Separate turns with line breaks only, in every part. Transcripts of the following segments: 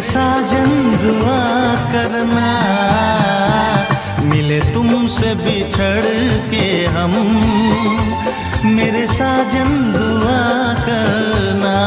साजन दुआ करना, मिले तुमसे बिछड़ के हम, मेरे साजन दुआ करना।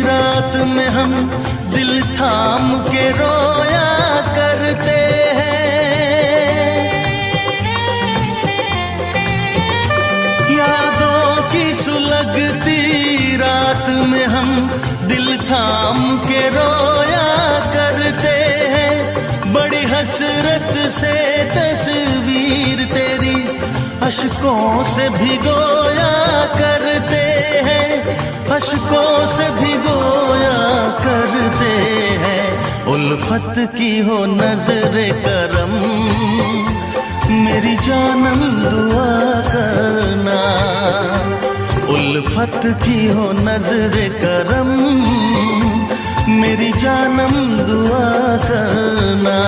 रात में हम दिल थाम के रोया करते हैं, यादों की सुलगती रात में हम दिल थाम के रोया करते हैं। बड़ी हसरत से तस्वीर तेरी अश्कों से भिगोया करते हैं, अश्कों से भिगोया करते हैं। उल्फत की हो नजरे करम, मेरी जानम दुआ करना। उल्फत की हो नजरे करम, मेरी जानम दुआ करना।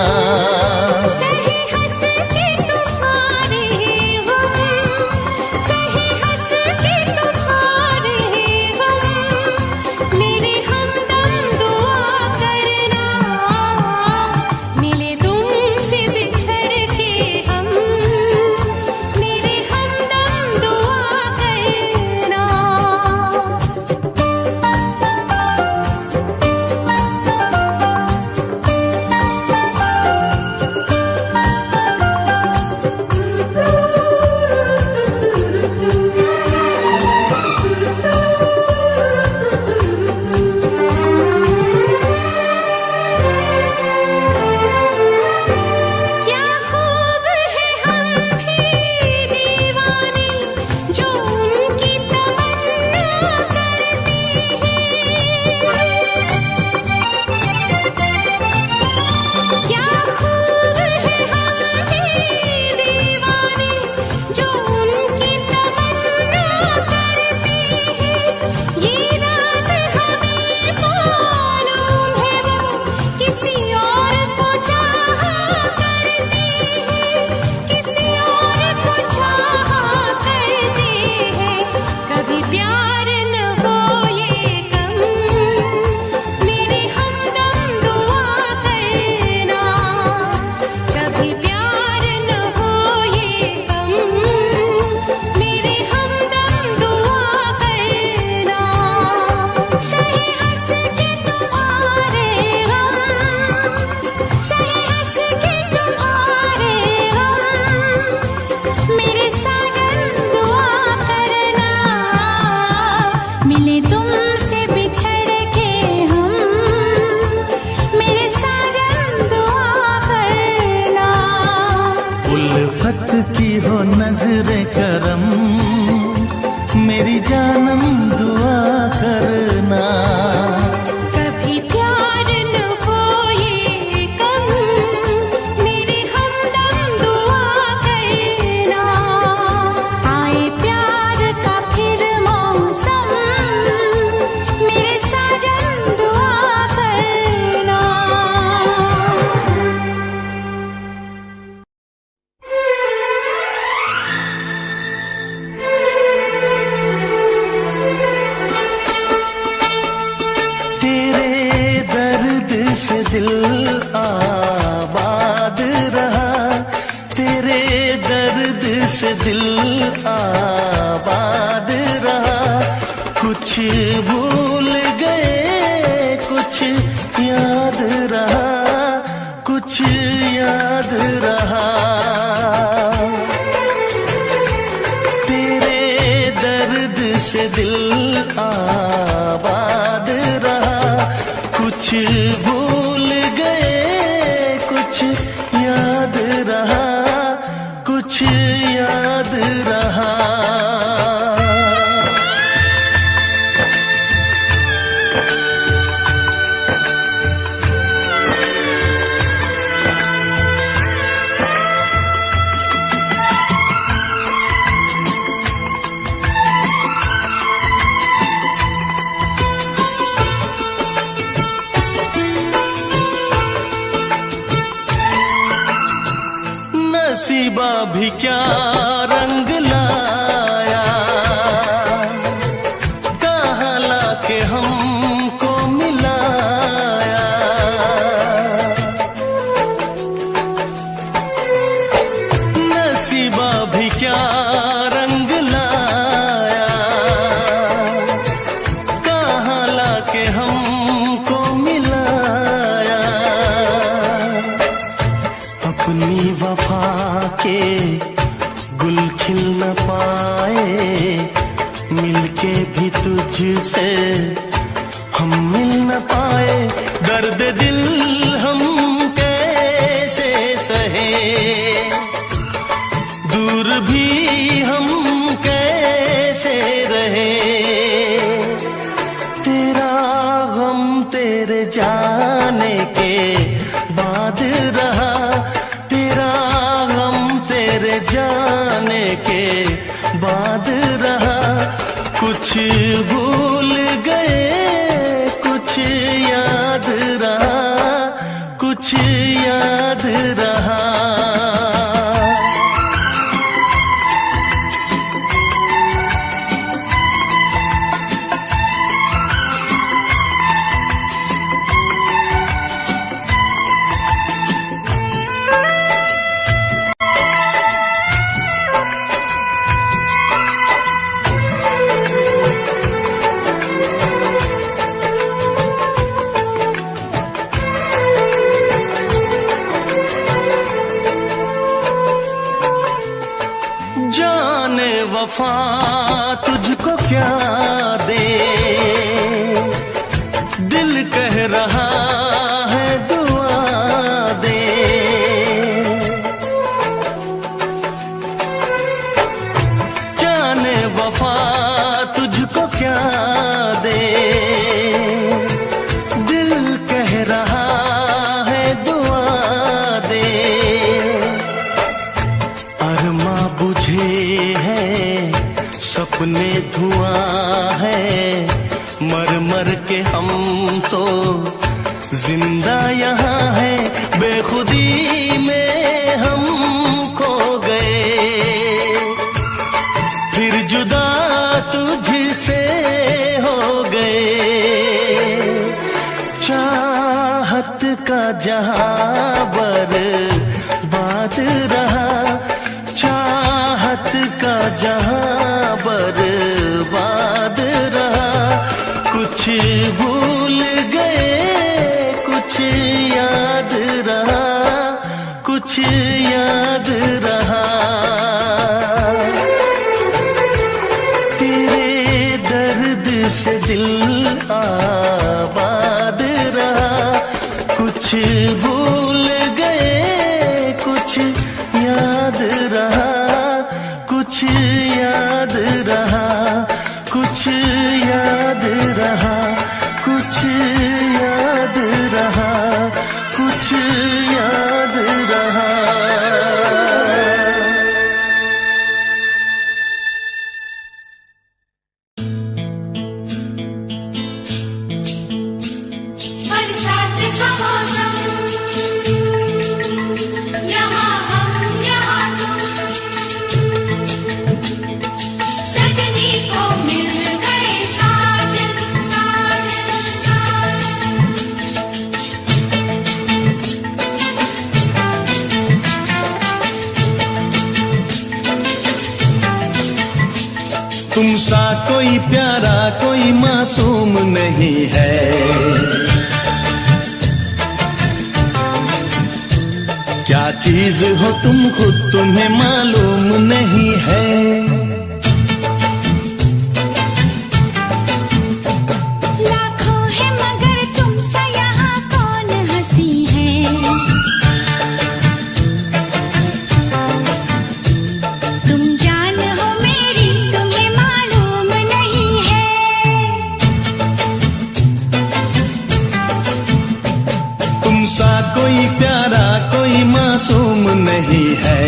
की हो नजरे करम, मेरी जानम दुआ करना।
कभी प्यार न हो ये कम, मेरी हमदम दुआ करना। आए प्यार का फिर मौसम, मेरे साजन दुआ करना।
दिल आबाद रहा, तेरे दर्द से दिल आबाद रहा। कुछ भूल गए कुछ याद रहा, कुछ याद रहा। तेरे दर्द से दिल आबाद रहा। कुछ भूल गए कुछ याद रहा, कुछ याद रहा। भी क्या रंग लाया, कहाँ लाके हमको मिलाया। नसीबा भी क्या रंग लाया, कहाँ लाके हमको मिलाया। अपनी वफा के गुल खिल न पाए, मिलके भी तुझसे हम मिल न पाए। दर्द दिल हम कैसे सहे, दूर भी हम कैसे रहे। तेरा गम तेरे जाने के बाद रहा, तेरा गम तेरे जाने के बाद रहा। कुछ भूल गए कुछ याद रहा, कुछ याद रहा। जाने वफा तुझको क्या दे, दिल कह रहा है दुआ दे। जाने वफा तुझको क्या दे, दिल कह रहा है दुआ दे। अरमा बुझे हैं सपने धुआं है, मर मर के हम तो जिंदा यहाँ है। बेखुदी में हम खो गए, फिर जुदा तुझसे हो गए। चाहत का जहां बर्बाद रहा, चाहत का जहां बर्बाद रहा। कुछ भूल गए कुछ याद रहा, कुछ याद रहा। तेरे दर्द से दिल आबाद रहा। कुछ भूल गए कुछ याद रहा, कुछ याद रहा, कुछ याद रहा, कुछ याद रहा, कुछ याद रहा।
बरसात का मौसम, यहाँ हम यहाँ तुम, सजनी को मिल गए साजन साजन साजन।
तुम सा कोई प्यारा कोई मासूम नहीं है, क्या चीज हो तुम खुद तुम्हें मालूम नहीं है।
लाखों है मगर तुमसा यहाँ कौन हंसी है। तुम जान हो मेरी तुम्हें मालूम नहीं है।
तुम सा कोई प्यारा कोई मासूम नहीं है,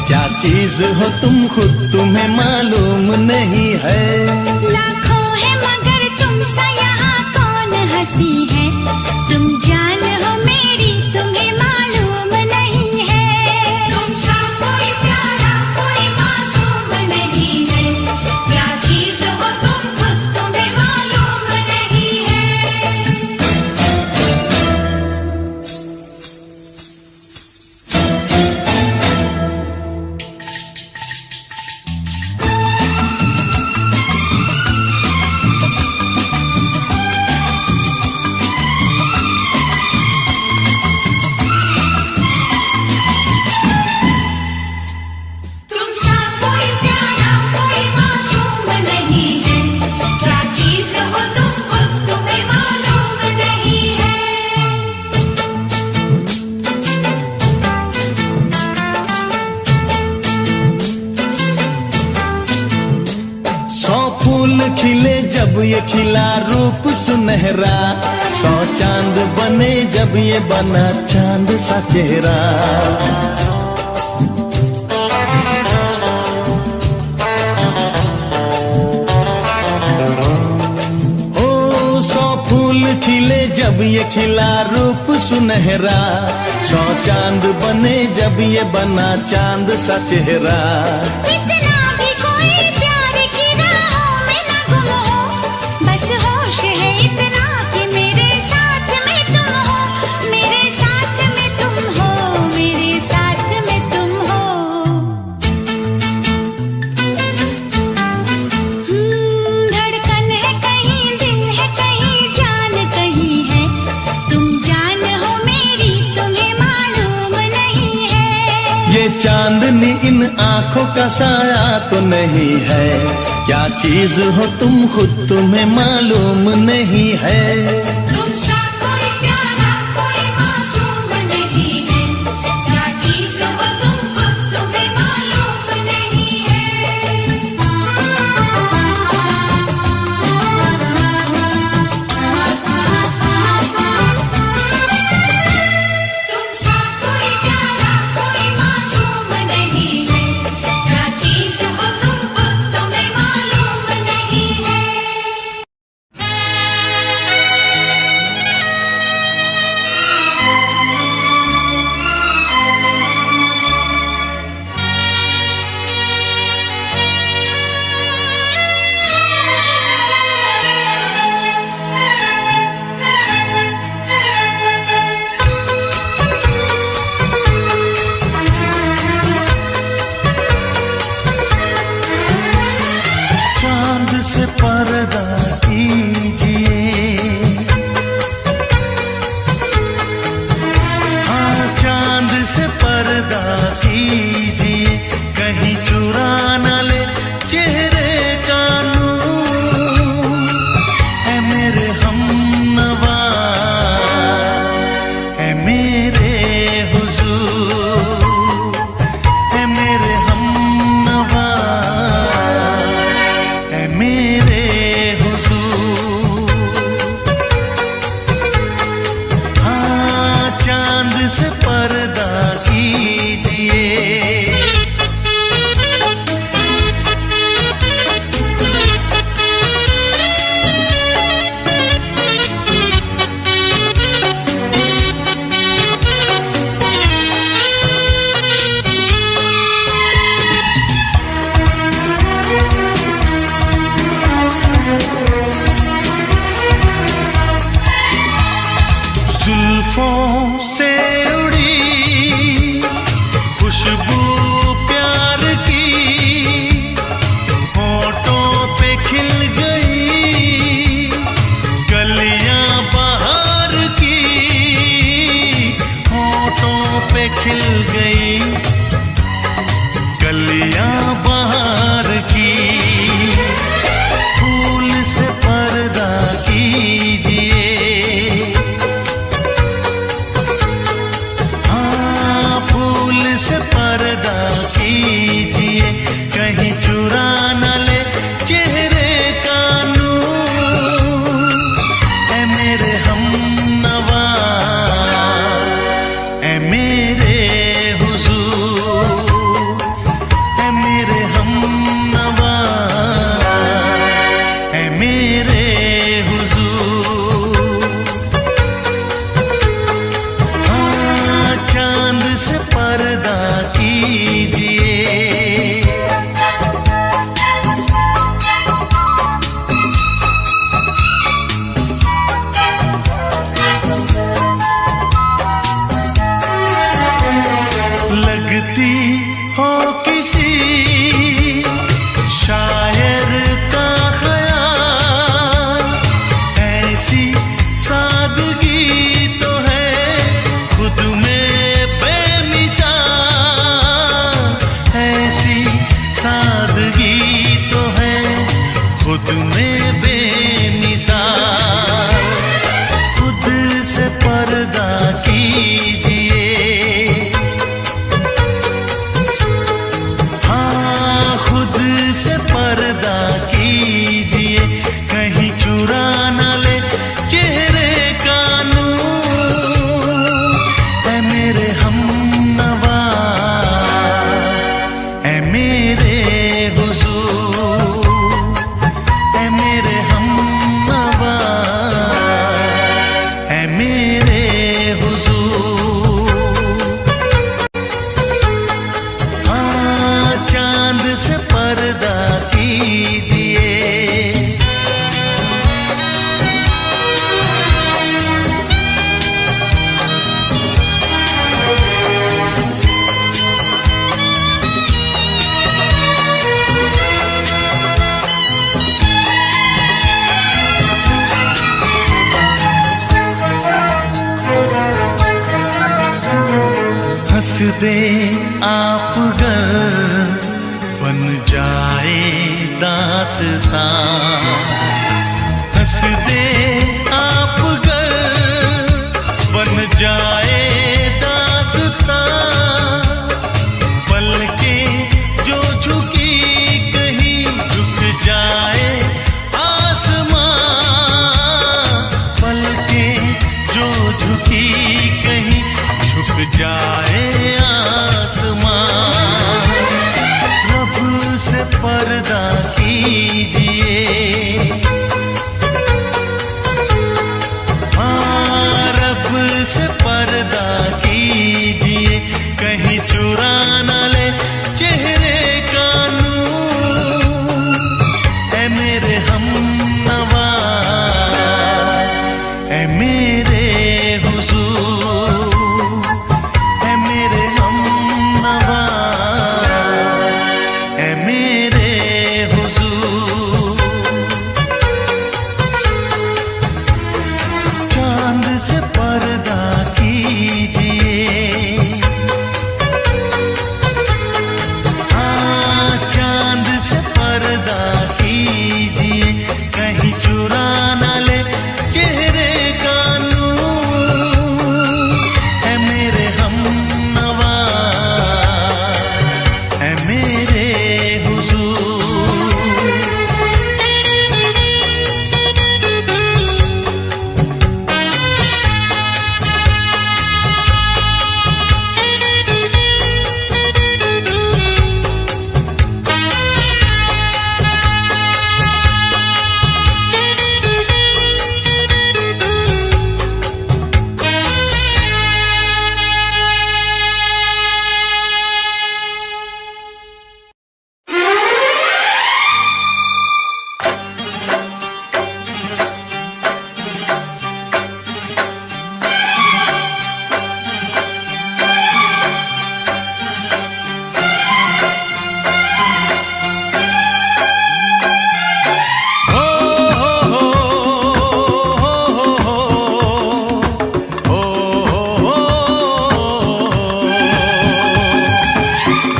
क्या चीज हो तुम खुद तुम्हें मालूम नहीं है।
लाखों है मगर तुमसा यहाँ कौन हंसी है। तुम जान हो मेरी तुम्हें मालूम नहीं है। तुमसा कोई प्यारा
फूल खिले जब ये खिला रूप सुनहरा, 100 चांद बने जब ये बना चांद सा चेहरा। ओ 100 फूल खिले जब ये खिला रूप सुनहरा, 100 चांद बने जब ये बना चांद सा चेहरा।
इतना भी कोई प्यार की राहों में ना गुम हो, बस होश है इतना कि मेरे साथ में तुम हो, मेरे साथ में तुम हो, मेरे साथ में तुम हो। धड़कन है कहीं, दिल है कहीं, जान कहीं है, तुम जान हो मेरी, तुम्हें मालूम नहीं है।
ये चांदनी इन आंखों का साया तो नहीं है, क्या चीज हो तुम खुद तुम्हें मालूम नहीं है।
तुमसा कोई प्यारा कोई मासूम नहीं है, क्या चीज हो तुम खुद तुम्हें मालूम नहीं है। तुमसा कोई प्यारा कोई मासूम नहीं है, क्या चीज हो तुम खुद तुम्हें मालूम नहीं है।
चांद से पर्दा कीजिए, हाँ चांद से पर्दा कीजिए, कहीं चुरा न ले चेहरे का नूर। ऐ मेरे हमनवा, ऐ मेरे हुजूर, ऐ मेरे हमनवा, ऐ मेरे हुजूर। हाँ चांद से पर्दा कीजिए। जुल्फों से उड़ी खुशबू प्यार की, होठों पे खिल गई कलियां बहार की, होठों पे खिल गई कलियां बहार की। फूल से पर्दा कीजिए, हाँ फूल से पर्दा कीजिए, कहीं चुरा न ले चेहरे का नूर। ऐ मेरे हमनवा, ऐ मेरे हुजूर, ऐ मेरे हमनवा, ऐ मेरे हुजूर। हाँ चांद से पर्दा कीजिए। लगती हो किसी शायर का ख्याल, ऐसी सादगी तो है खुद में बेमिसाल, ऐसी सादगी तो है खुद में बेमिसाल। खुद से पर्दा कीजिए, हाँ खुद से पर्दा कीजिए। दे आप गर बन जाए दास्तां, हंस दे आप गर बन जाए दास्तां, पलकें जो झुकी कहीं झुक जाए आसमां, पलकें जो झुकी कहीं झुक जाए आसमां। रब से पर्दा कीजिए, हाँ रब से पर्दा कीजिए, कहीं चुरा न ले चेहरे का नूर। ऐ मेरे हमनवा, ऐ मेरे हुजूर, ऐ मेरे हमनवा, ऐ मेरे हुजूर। चांद से पर्दा कीजिए, हाँ चांद से पर्दा कीजिए, कहीं चुरा न ले चेहरे का नूर। है मेरे हमनवा, है मेरे हुजूर।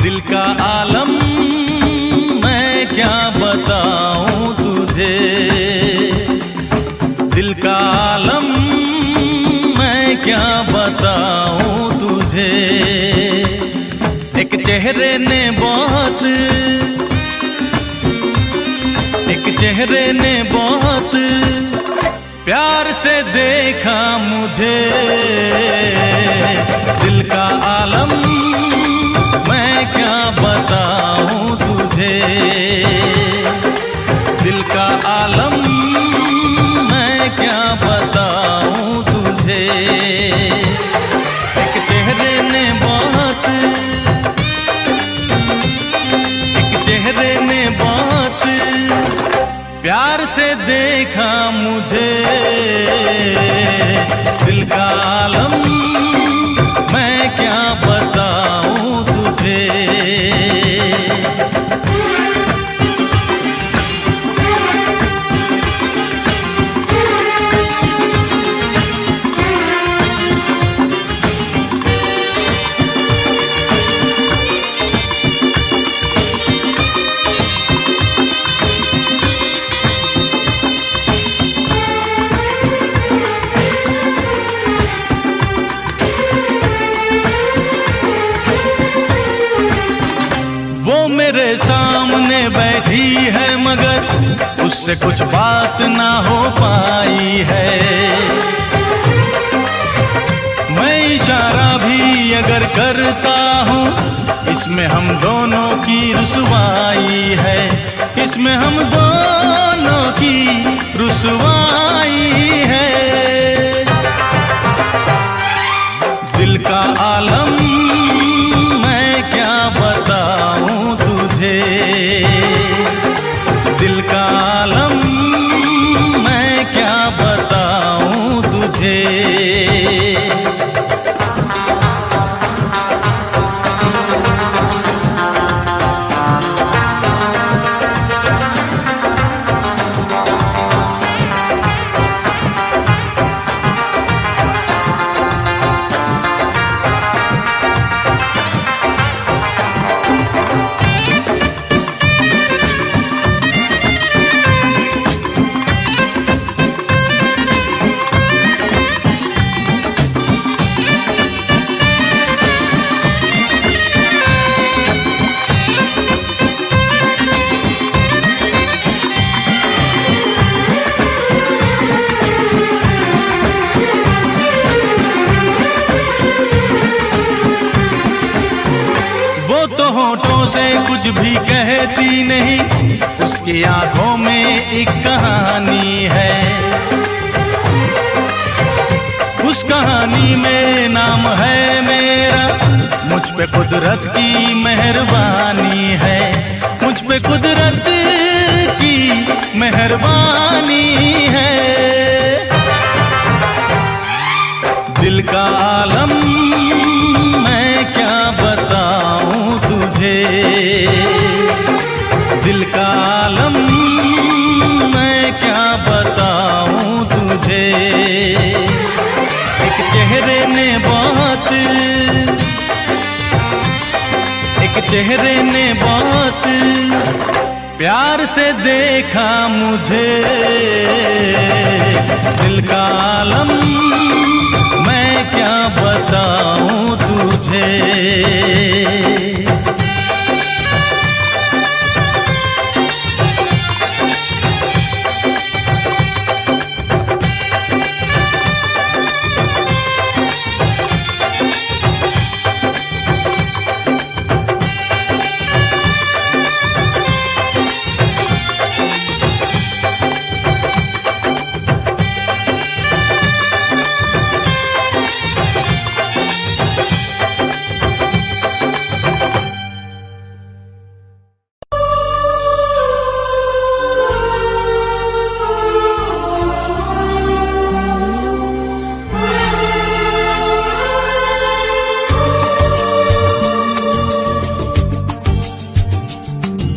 दिल का आलम मैं क्या बताऊं तुझे, दिल का आलम मैं क्या बताऊं तुझे। एक चेहरे ने बहुत, एक चेहरे ने बहुत प्यार से देखा मुझे। दिल का आलम मैं क्या बताऊं तुझे, दिल का आलम मैं क्या बताऊं तुझे। एक चेहरे ने बहुत, एक चेहरे ने बहुत प्यार से देखा मुझे। दिल का आलम मैं क्या बताऊं तुझे। मेरे सामने बैठी है मगर उससे कुछ बात ना हो पाई है। मैं इशारा भी अगर करता हूँ इसमें हम दोनों की रुसवाई है, इसमें हम दोनों की रुसवाई है। दिल का आलम मैं क्या बताऊं तुझे, दिल का आलम मैं क्या बताऊं तुझे। होठों से कुछ भी कहती नहीं, उसकी आंखों में एक कहानी है। उस कहानी में नाम है मेरा, मुझ पे कुदरत की मेहरबानी है, मुझ पे कुदरत की मेहरबानी है। दिल का आलम मैं क्या बताऊं तुझे, दिल का आलम मैं क्या बताऊं तुझे। एक चेहरे ने बहुत, एक चेहरे ने बहुत प्यार से देखा मुझे। दिल का आलम मैं क्या बताऊं तुझे।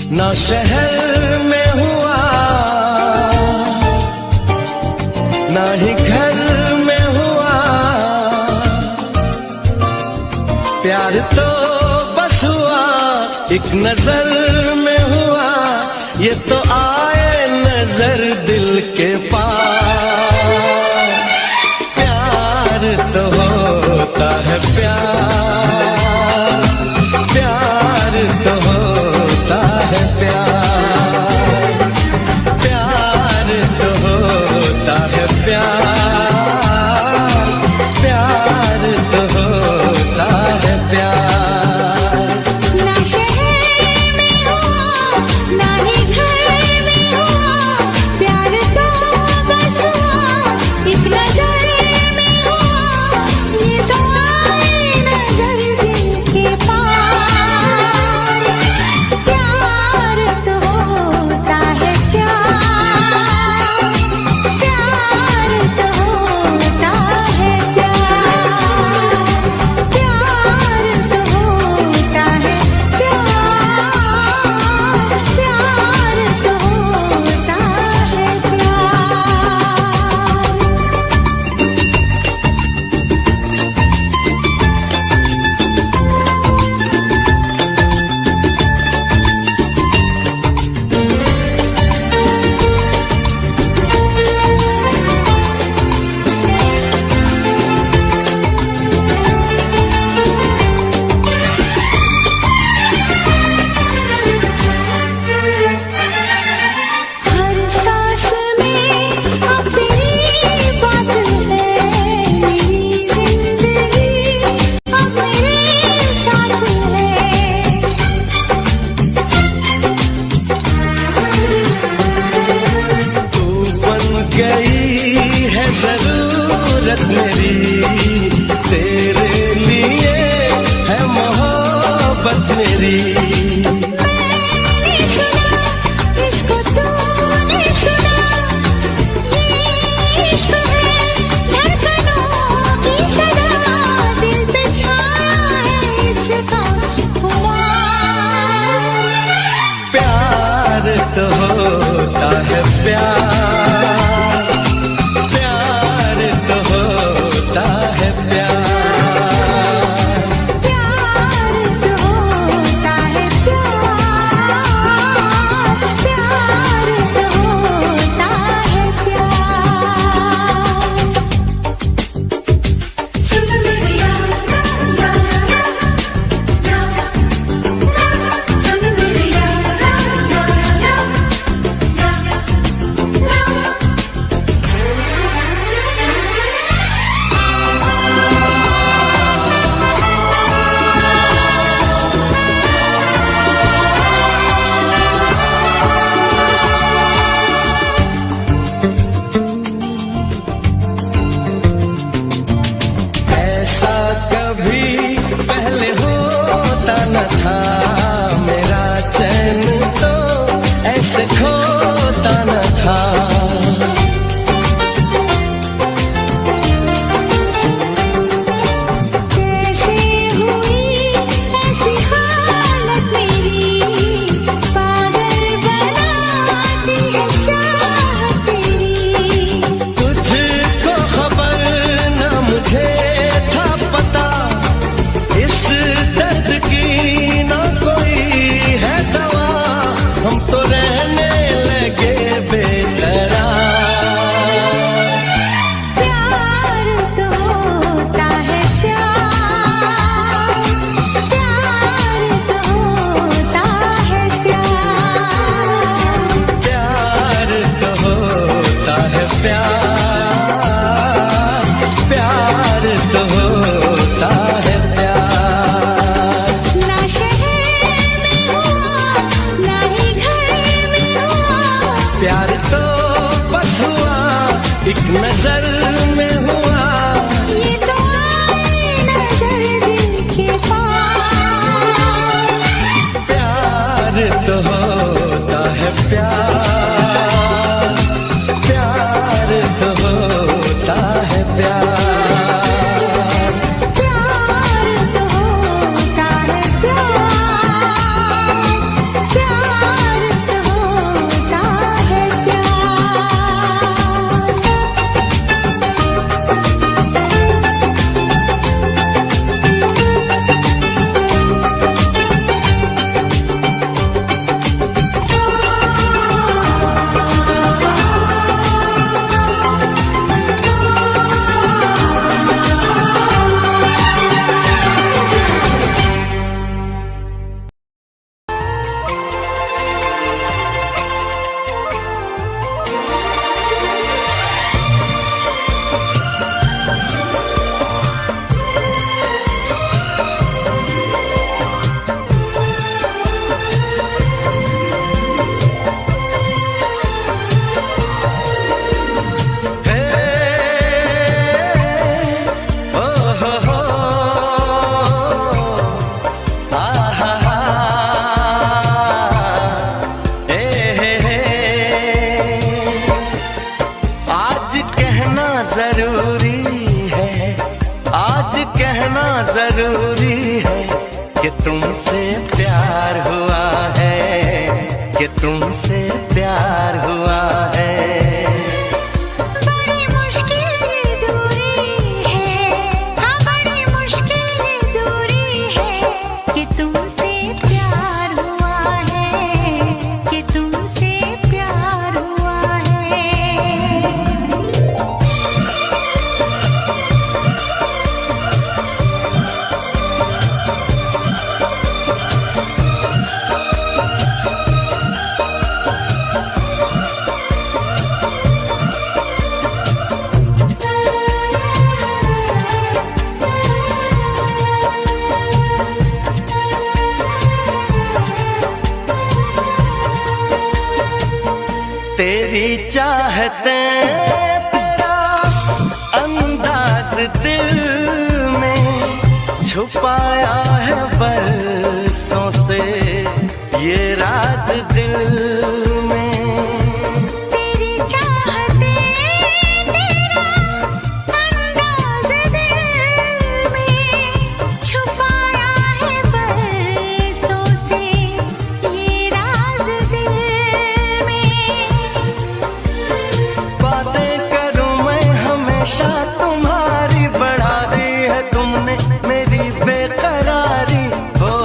ना शहर में हुआ, ना ही घर में हुआ, प्यार तो बस हुआ एक नजर में हुआ। ये तो आए नजर दिल के पार, प्यार तो होता है प्यार, प्यार तो होता है प्यार, प्यार तो होता है प्यार, प्यार तो होता है प्यार।
ना शहर में हुआ, ना ही घर में हुआ, प्यार तो बस हुआ एक नजर में हुआ। ये तो आए नजर दिल के पार, प्यार तो होता है प्यार, प्यार तो होता है प्यार, प्यार तो होता है प्यार, प्यार तो होता है हर सांस में अपनी बात है, मेरी जिंदगी अब मेरे साथ है।
तू बन गई है जरूरत मेरी, तेरे लिए है मोहब्बत मेरी।
मैंने सुना इसको तूने सुना, ये इश्क है धड़कनों की सदा, दिल पे छाया है इसका खुमार।
प्यार तो होता है प्यार, प्यार तो होता है प्यार,
प्यार तो होता है प्यार, प्यार तो होता है प्यार। सुन मेरी यार, सुन मेरी यार,
हम तो रहने लगे बेकरार।
प्यार तो होता है प्यार, प्यार तो होता है प्यार,
प्यार तो होता है प्यार, प्यार तो होता है प्यार।
ना शहर में हुआ ना ही घर में हुआ,
प्यार तो बस हुआ एक नजर में हुआ।
ये तो आए नजर दिल के पास।
प्यार तो होता है प्यार, प्यार तो होता है प्यार,
प्यार तो होता है प्यार, प्यार तो होता है
हे ओ हो आहा हा हे आज कहना जरूरी है, आज कहना जरूरी है कि तुमसे प्यार हुआ है, कि तुमसे प्यार हुआ है।
बड़ी मुश्किल ये दूरी है, हाँ बड़ी मुश्किल ये दूरी है, कि तुमसे प्यार हुआ है, कि तुमसे प्यार हुआ है।
तेरी चाहते तेरा अंदाज दिल में छुपाया है बरसों से ये राज दिल में।
तेरी चाहते तेरा अंदाज दिल में छुपाया है बरसों से ये राज दिल में।
बातें करूं मैं हमेशा तुम्हारी, बढ़ा दी है तुमने मेरी बेकरारी। हो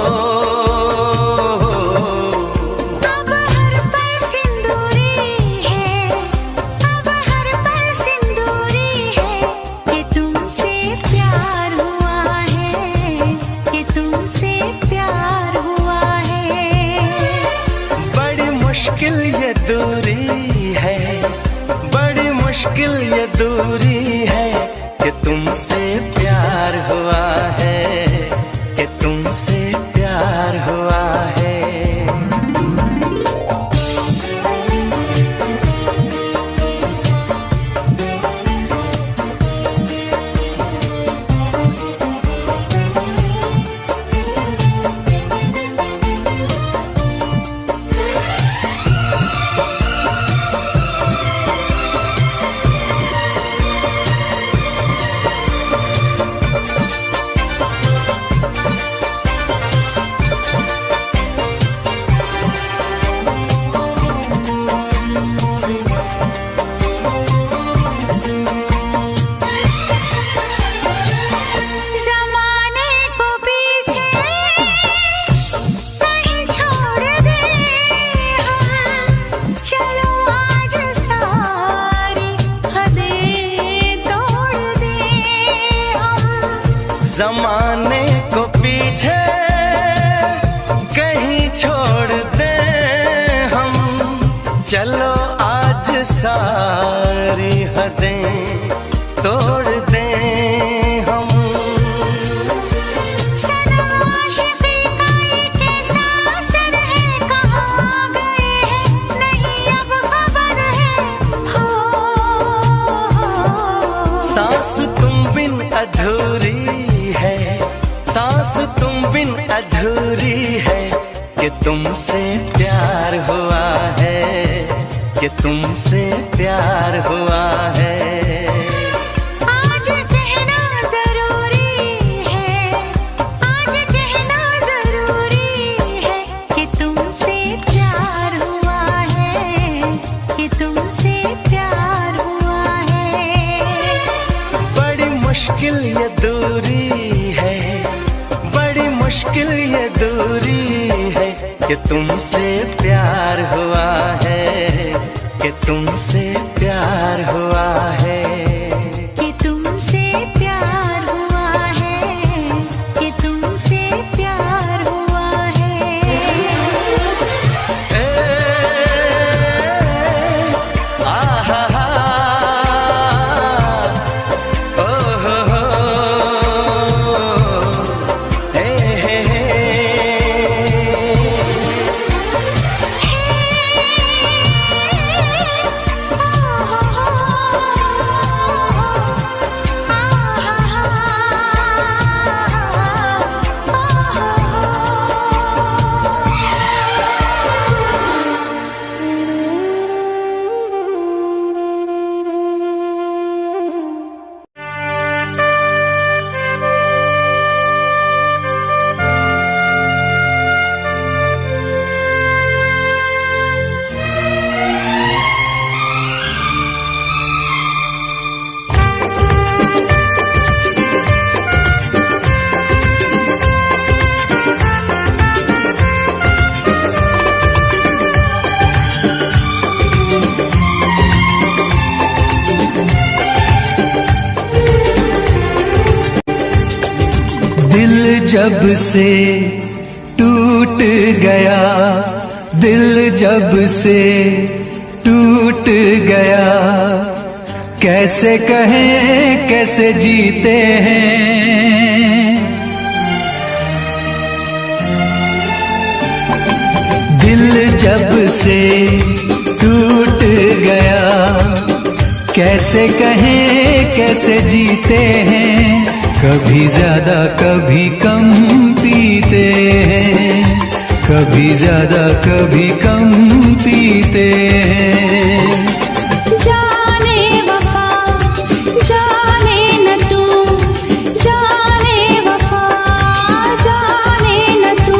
अब हर पल सिंदूरी है, अब हर पल सिंदूरी है, कि तुमसे प्यार हुआ है, कि तुमसे प्यार हुआ है।
बड़ी मुश्किल ये दूरी है, बड़ी मुश्किल ये दूरी है, कि तुमसे प्यार हुआ है, कि तुमसे प्यार हुआ है। चलो आज सारी हदें तोड़ दें हम।
सनम आशिक़ी का ये कैसा असर है, कहाँ गए हैं नहीं अब खबर है। हो
सांस तुम बिन अधूरी है, सांस तुम बिन अधूरी है, कि तुमसे प्यार हुआ है, कि तुमसे प्यार हुआ है।
आज कहना जरूरी है, आज कहना जरूरी है, कि तुमसे प्यार हुआ है, कि तुमसे प्यार हुआ है।
बड़ी मुश्किल ये दूरी है, बड़ी मुश्किल ये दूरी है, कि तुमसे प्यार हुआ है, कि तुमसे प्यार हुआ है।
कि तुमसे प्यार हुआ है, कि तुमसे प्यार हुआ है।
आहा हा, ओ हो, हे हे हे।
दिल जब से टूट गया, दिल जब से टूट गया, कैसे कहें कैसे जीते हैं। दिल जब से टूट गया, कैसे कहें कैसे जीते हैं। कभी ज्यादा कभी कम पीते हैं, कभी ज्यादा कभी कम पीते हैं।
जाने वफा जाने न तू, जाने वफा जाने न तू,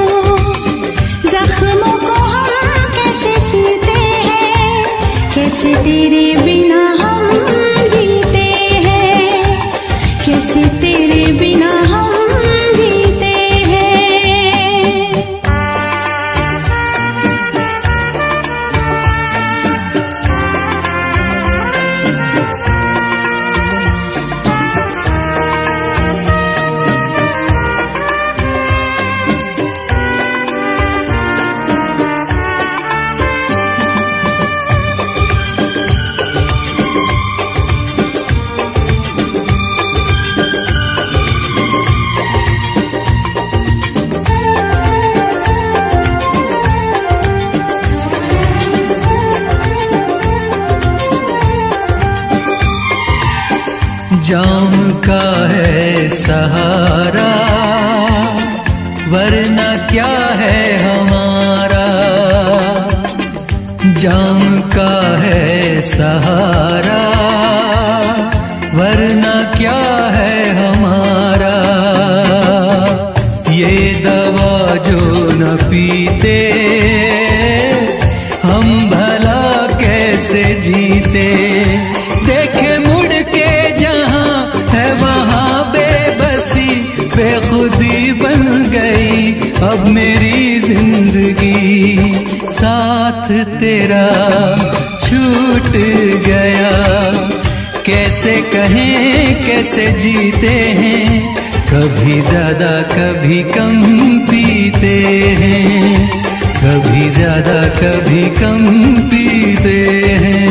जख्मों को हम कैसे सीते हैं, कैसे तेरे बिना हम जीते हैं, कैसे तेरे बिना हम जीते हैं।
जाम का है सहारा, वरना क्या है हमारा। जाम का है सहारा, वरना क्या है हमारा। ये दवा जो न पीते, हम भला कैसे जीते। देखे मुड़ के जहां है वहां बेबसी, बेखुदी बन गई अब मेरी जिंदगी। साथ तेरा छूट गया, कैसे कहें कैसे जीते हैं। कभी ज्यादा कभी कम पीते हैं, कभी ज्यादा कभी कम पीते जीते हैं।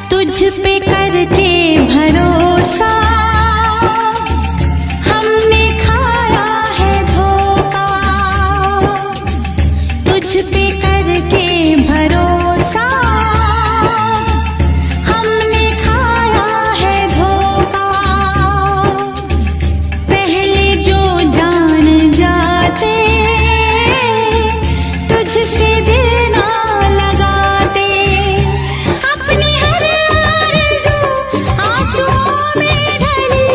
तुझ पे करके भरोसा हमने खाया है धोखा, तुझ पे करके भरोसा हमने खाया है धोखा। पहले जो जान जाते तुझसे दिल ना लगाते, अपनी हर आंसुओं में ढली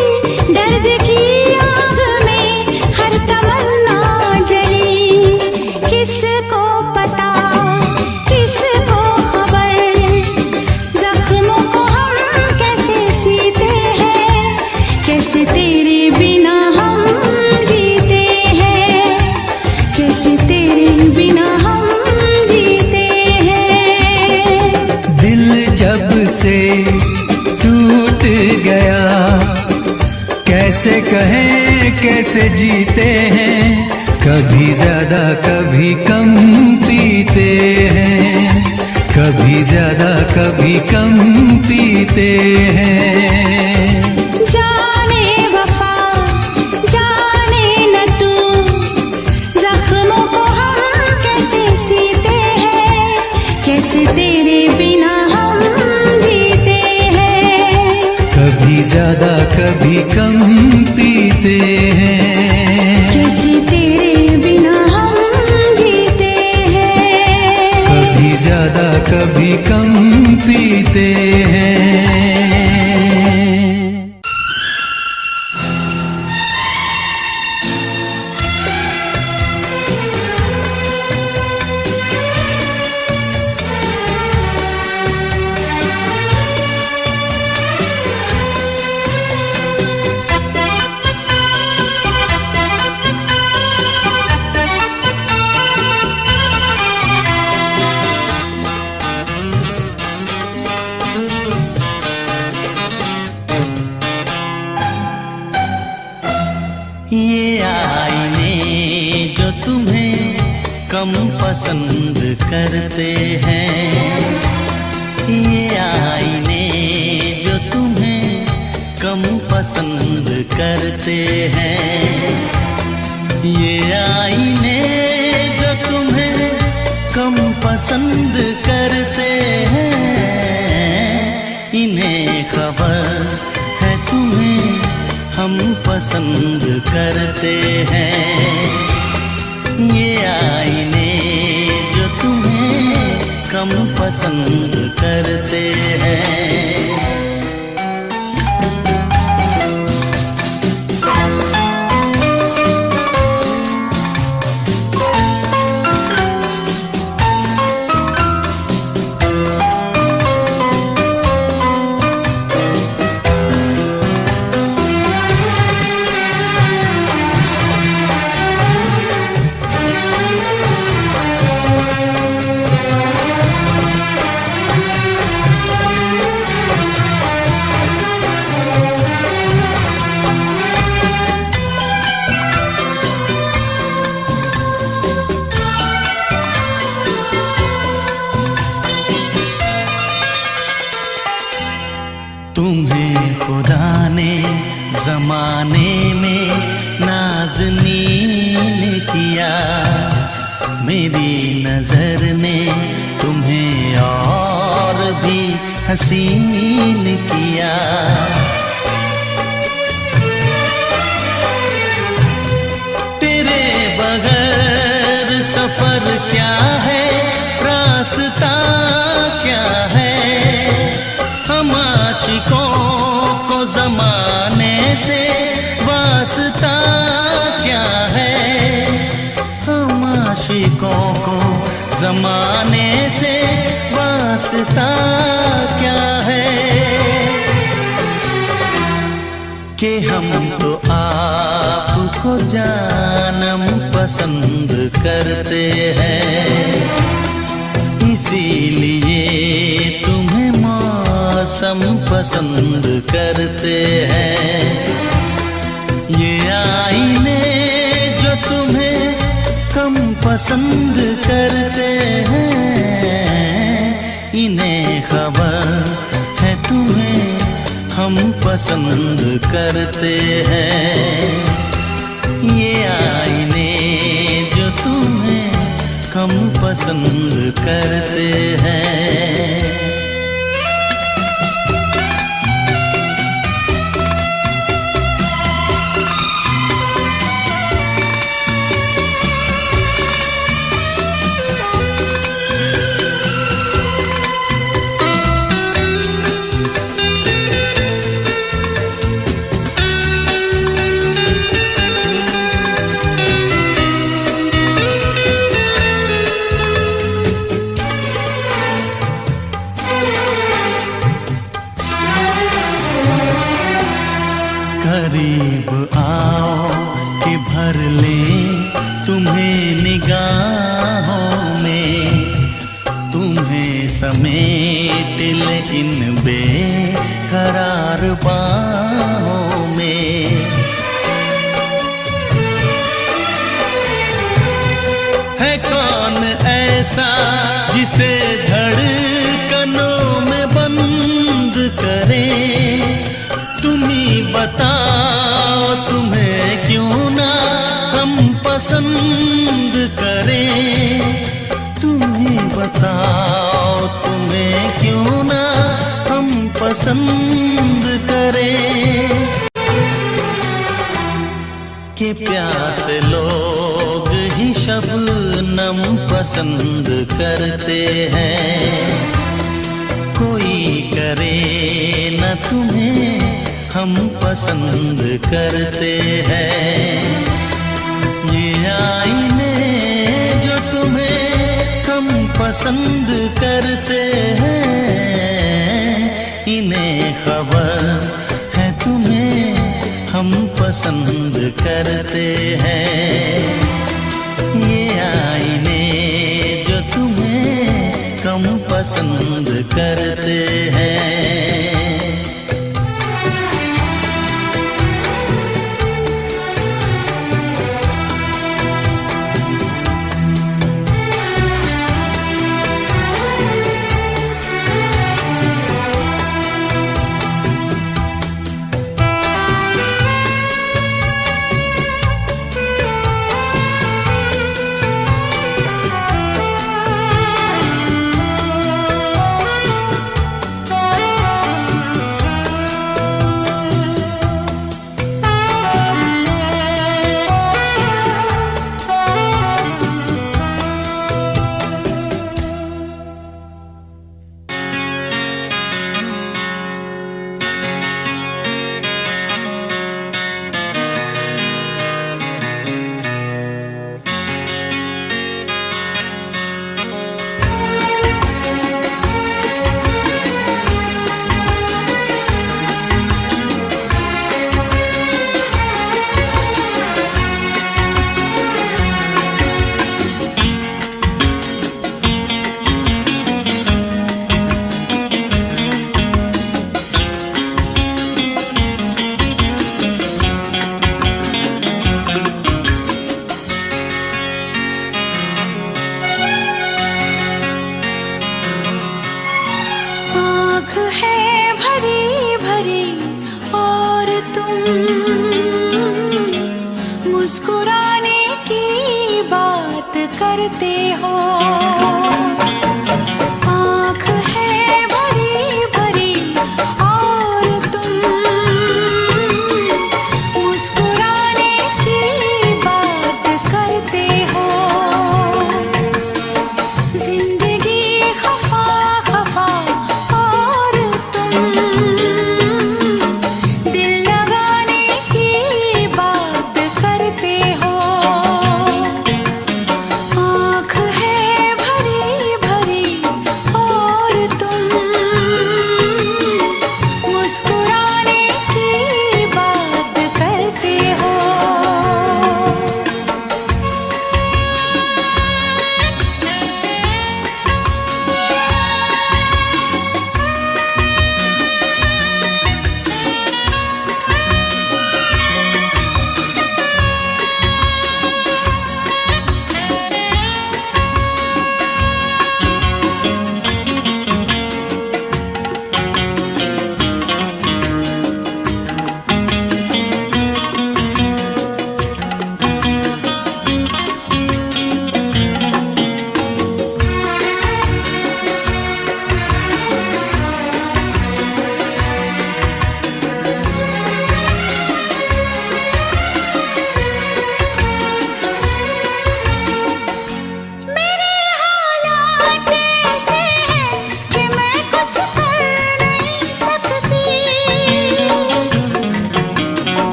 दर्द की आग में हर तमन्ना जली। किसको पता किसको खबर, जख्मों को हम कैसे सीते हैं, कैसे तेरे बिना हम जीते हैं, कैसे तेरे बिना हम जीते हैं।
दिल जब से टूट गया, कैसे कहें कैसे जीते हैं, कभी ज्यादा कभी कम पीते हैं, कभी ज्यादा कभी कम पीते हैं।
जाने वफा जाने न तू, जख्मों को हम कैसे सीते हैं, कैसे तेरे बिना हम जीते हैं।
कभी ज्यादा कभी कम पीते हैं,
कैसे तेरे बिना हम जीते हैं।
कभी ज्यादा कभी कम पीते हैं।
ये आईने जो तुम्हें कम पसंद करते हैं, ये आईने जो तुम्हें कम पसंद करते हैं, ये आईने जो तुम्हें कम पसंद करते हैं, इन्हें खबर है तुम्हें हम पसंद करते हैं। ये आईने जो तुम्हें कम पसंद करते हैं। तुम्हें खुदा ने जमाने में नाज़नीन किया, मेरी नजर ने तुम्हें और भी हसीन किया। तेरे बगैर सफर क्या है, रास्ता क्या है, हम आशिकों को जमाने से वास्ता क्या है, हम आशिकों को जमाने से वास्ता वास्ता क्या है कि हम तो आपको जानम पसंद करते हैं, इसीलिए तुम्हें मौसम पसंद करते हैं। ये आईने जो तुम्हें कम पसंद करते हैं, इन्हें खबर है तुम्हें हम पसंद करते हैं। ये आईने जो तुम्हें कम पसंद करते हैं। करीब आओ कि भर ले तुम्हें निगाहों में, तुम्हें समेट ले इन बेकरार बाहों में। है कौन ऐसा जिसे धड़कनों में बंद करें, तुम ही बताओ तुम्हें क्यों ना हम पसंद करें। तुम ही बताओ तुम्हें क्यों ना हम पसंद करें। कि प्यासे लोग ही शबनम पसंद करते हैं, कोई करे न तुम्हें हम पसंद करते हैं। ये आईने जो तुम्हें कम पसंद करते हैं, इन्हें खबर है तुम्हें हम पसंद करते हैं। ये आईने जो तुम्हें कम पसंद करते हैं।
मुस्कुराने की बात करते हो, आँख है भरी भरी और तुम मुस्कुराने की बात करते हो। जिंदगी खफा खफा और तुम दिल लगाने की बात करते हो। आँख है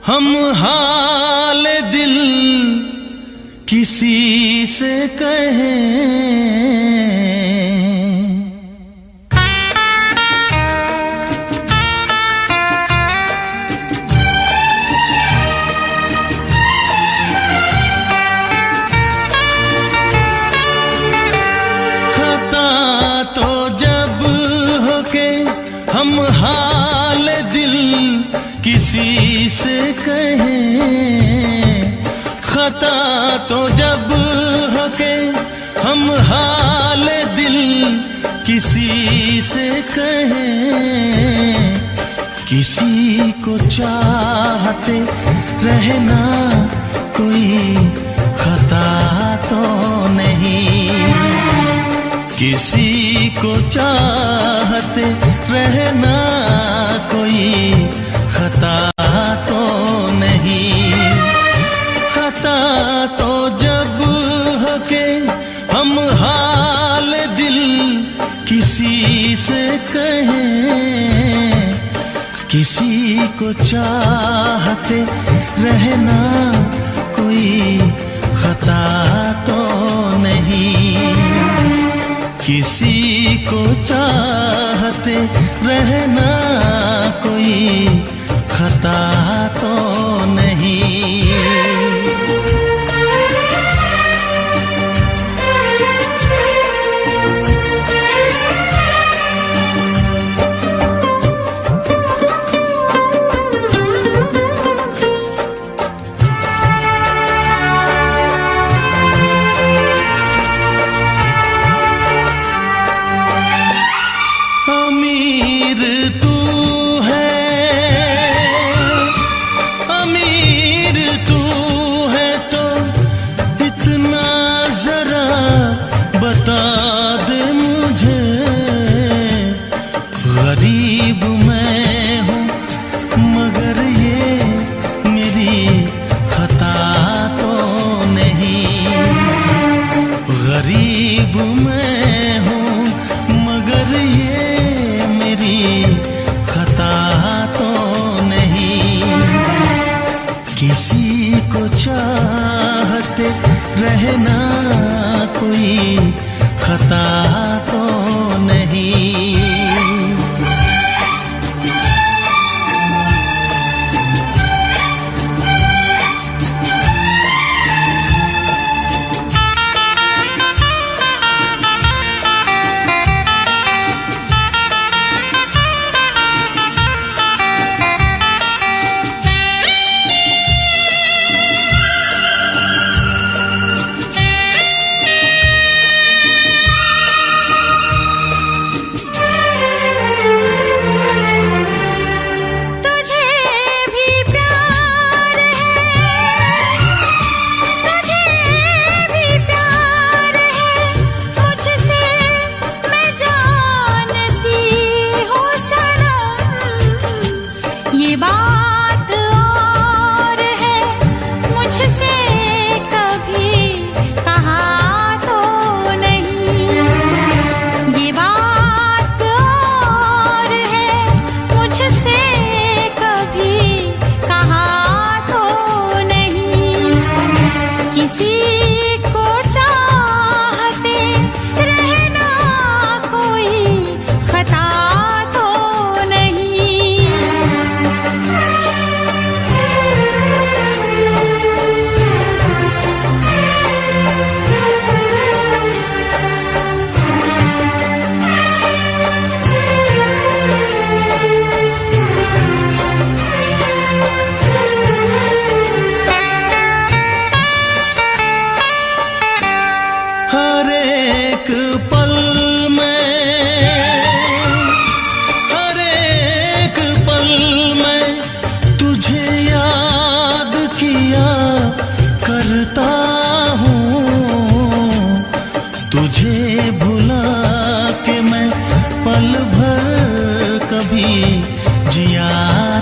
हम हाल दिल किसी से कहें। हम हाल दिल किसी से कहें, खता तो जब हो के हम हाल दिल किसी से कहें। किसी को चाहते रहना कोई खता तो नहीं, किसी को चाहते रहना कोई खता तो नहीं। खता तो जब हो के हम हाल दिल किसी से कहें। किसी को चाहते रहना कोई खता तो नहीं, किसी को चाहते रहना कोई खता तो नहीं। बता दे मुझे, गरीब मैं हूँ मगर ये मेरी खता तो नहीं। गरीब मैं हूँ मगर ये मेरी खता तो नहीं। किसी को चाहते रहना कोई खता तो नहीं।
ये बात और है मुझसे कभी कहा तो नहीं। ये बात और है मुझसे कभी कहा तो नहीं। किसी को चाहते रहना कोई खता
हर एक पल में तुझे याद किया करता हूँ। तुझे भुला के मैं पल भर कभी जिया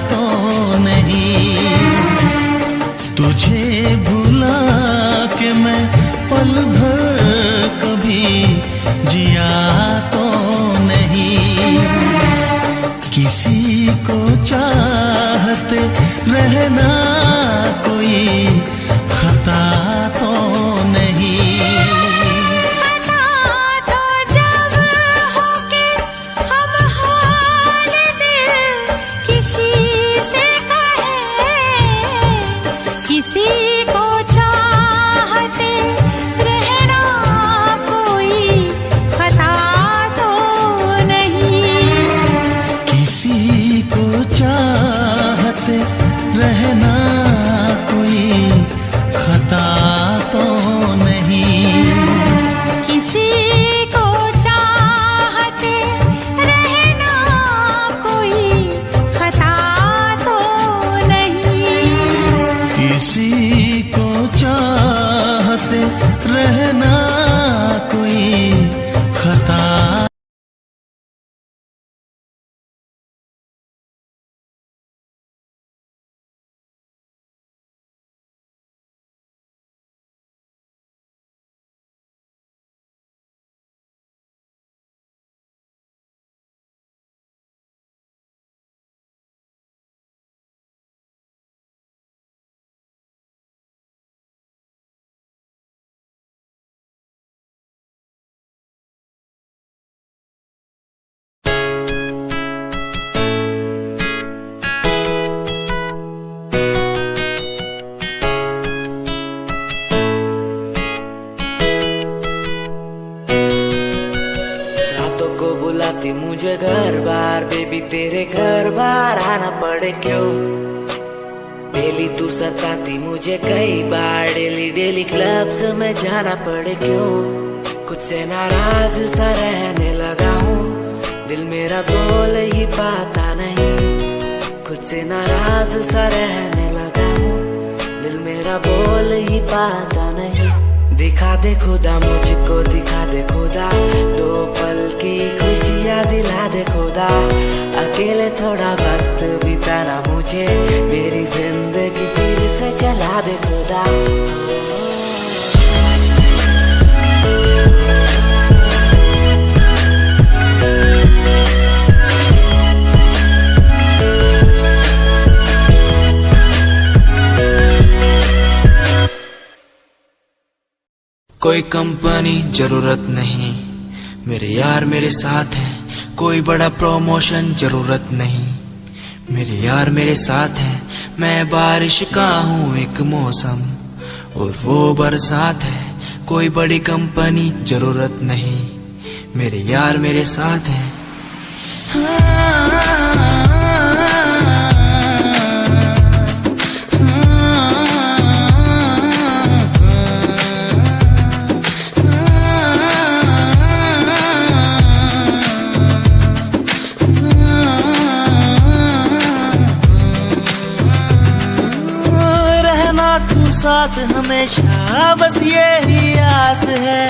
तो नहीं। तुझे भुला के मैं पल भर कभी जिया तो नहीं। किसी को चाहते रहना
बेबी तेरे घर बार आना पड़े क्यों? डेली तू सताती मुझे कई बार, डेली डेली क्लब्स में जाना पड़े क्यों? खुद से नाराज सा रहने लगा हूँ, दिल मेरा बोल ही पाता नहीं। खुद से नाराज सा रहने लगा हूँ, दिल मेरा बोल ही पाता नहीं। दिखा दे खुदा मुझको, दिखा दे खुदा, दो पल की खुशियाँ दिला दे खुदा। अकेले थोड़ा वक्त बिताना मुझे, मेरी जिंदगी फिर से चला दे खुदा।
कोई कंपनी जरूरत नहीं, मेरे यार मेरे साथ हैं। कोई बड़ा प्रमोशन जरूरत नहीं, मेरे यार मेरे साथ हैं। मैं बारिश का हूँ एक मौसम और वो बरसात है। कोई बड़ी कंपनी जरूरत नहीं, मेरे यार मेरे साथ हैं।
साथ हमेशा बस यही आस है,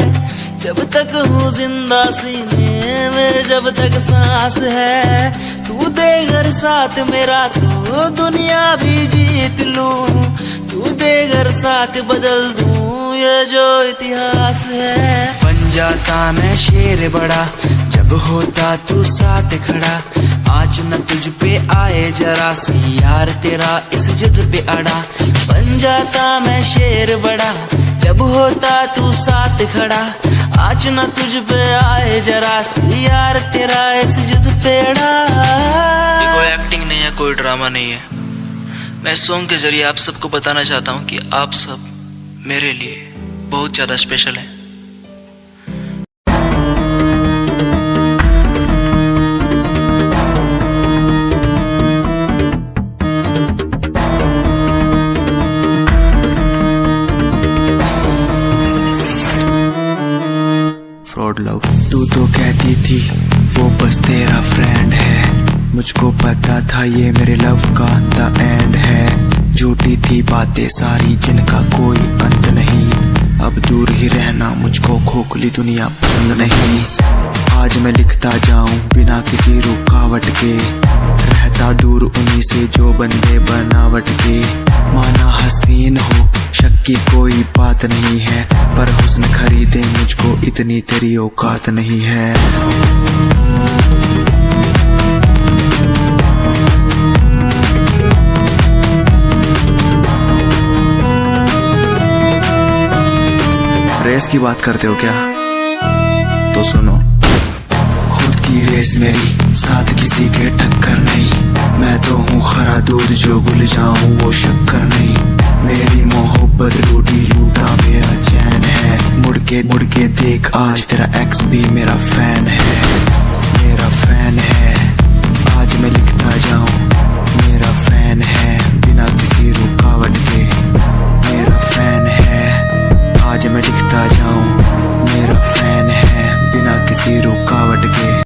जब तक हूँ जिंदा सीने में, जब तक सांस है। तू दे घर साथ मेरा तो दुनिया भी जीत लूं, तू दे घर साथ बदल दूं ये जो इतिहास है।
बन जाता मैं शेर बड़ा जब होता तू साथ खड़ा। आज न तुझ पे आए जरा सी यार तेरा इस जिद पे अड़ा।
बन जाता मैं शेर बड़ा जब होता तू साथ खड़ा। आज न तुझ पे आए जरा सी यार तेरा इस जिद पे अड़ा।
ये कोई एक्टिंग नहीं है, कोई ड्रामा नहीं है। मैं सॉन्ग के जरिए आप सबको बताना चाहता हूँ कि आप सब मेरे लिए बहुत ज्यादा स्पेशल है।
फ्रॉड लव तू तो कहती थी वो बस तेरा फ्रेंड है, मुझको पता था ये मेरे लव का द एंड है। झूठी थी बातें सारी जिनका कोई अंत नहीं, अब दूर ही रहना मुझको खोखली दुनिया पसंद नहीं। आज मैं लिखता जाऊं बिना किसी रुकावट के, रहता दूर उन्हीं से जो बंदे बनावट के। माना हसीन हो शक की कोई बात नहीं है, पर हुस्न खरीदे मुझको इतनी तेरी औकात नहीं है। रेस की बात करते हो क्या? तो सुनो, खुद की रेस मेरी साथ किसी के टक्कर नहीं। मैं तो हूँ खरा दूध जो भूल जाऊं वो शक्कर नहीं। मेरी मोहब्बत लूटी लूटा मेरा चैन है, मुड़ के देख आज तेरा एक्स भी मेरा फैन है, मेरा फैन है। आज मैं लिखता जाऊं मेरा फैन है बिना किसी रुकावट के, मेरा फैन है। आज मैं लिखता जाऊं मेरा फैन है बिना किसी रुकावट के।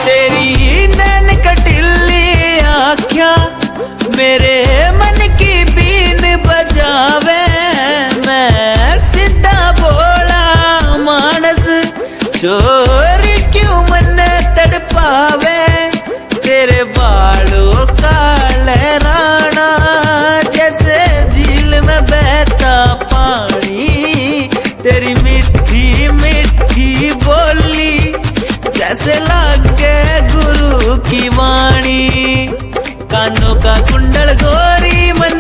तेरी नैन कटिली आँखियाँ मेरे मन की बीन बजावे। मैं सीधा बोला मानस चोरी क्यों मन तड़पावे। तेरे बालों का लहराना जैसे झील में बहता पानी। तेरी मीठी मीठी बोली जैसे लागे गुरु की वाणी। कानों का कुंडल गोरी मन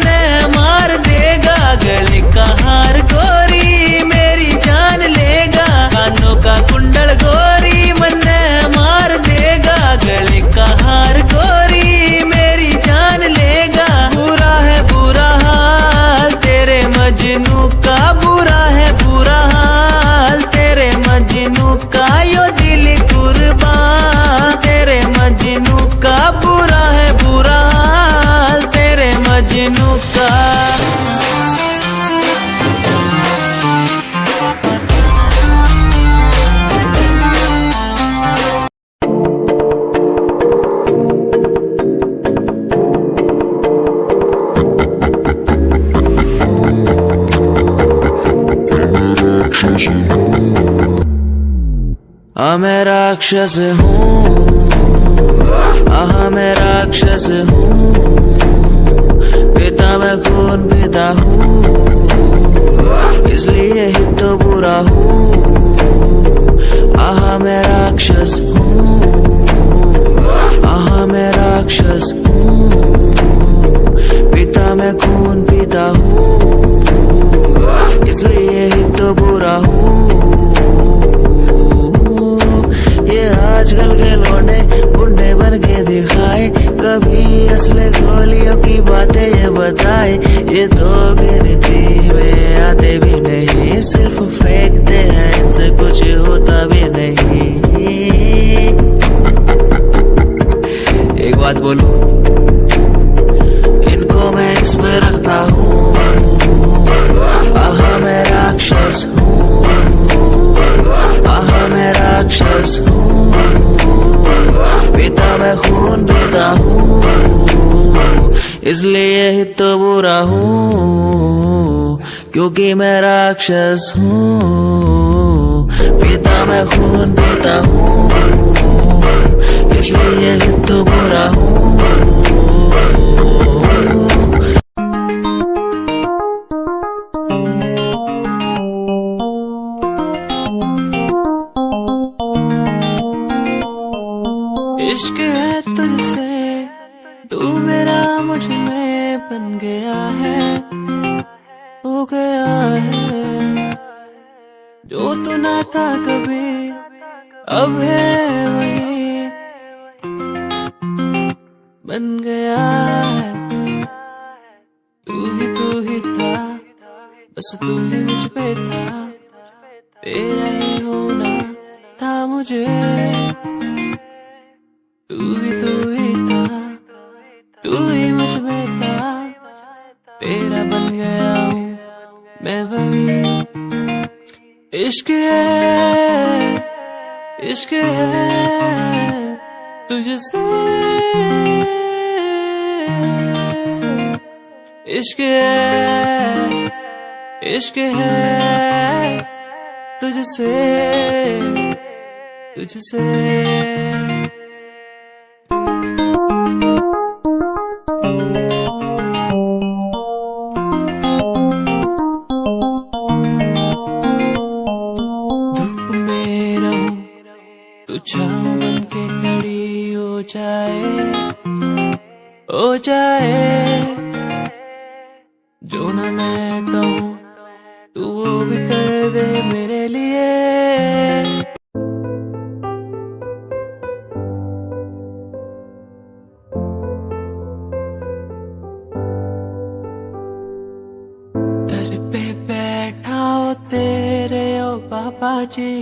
मार देगा, गले का हार गोरी मेरी जान लेगा। कानों का कुंडल गोरी मन मार देगा, गले का हार मैं राक्षस हूँ, आहा मैं राक्षस हूँ, पीता मैं खून पीता हूँ, इसलिए ही तो बुरा हूँ। आहा मैं राक्षस हूँ, आहा मैं राक्षस हूँ, पीता मैं खून पीता हूँ, इसलिए ही तो बुरा हूँ। ये आजकल के लौंडे बुंडे बन के दिखाए, कभी असले गोलियों की बातें ये बताए, ये तो गिनती में आते भी नहीं, सिर्फ फेंकते हैं, इनसे कुछ होता भी नहीं। एक बात बोलूं, इनको मैं इसमें रखता हूँ, आहा मैं राक्षस हूँ, आहा मैं राक्षस हूँ, पीता मैं खून पीता हूँ, इसलिए ही तो बुरा हूँ, क्योंकि मैं राक्षस हूँ, पीता मैं खून पीता हूँ, इसलिए ही तो बुरा हूँ। इश्क है तुझसे, तू मेरा मुझ में बन गया है, हो गया है, जो तू ना था कभी अब है वही बन गया है। तू ही था, बस तू ही मुझ पे था, तेरा ही होना था मुझे। तू ही था, तू ही मुझ में था, तेरा बन गया हूँ मैं वही। इश्क है, इश्क है तुझसे, इश्क है, इश्क है तुझसे, तुझसे। छाँव बन के खड़ी हो जाए, जो ना मैं कहूँ तू वो भी कर दे मेरे लिए। दर पे बैठा हो तेरे ओ बाबा जी,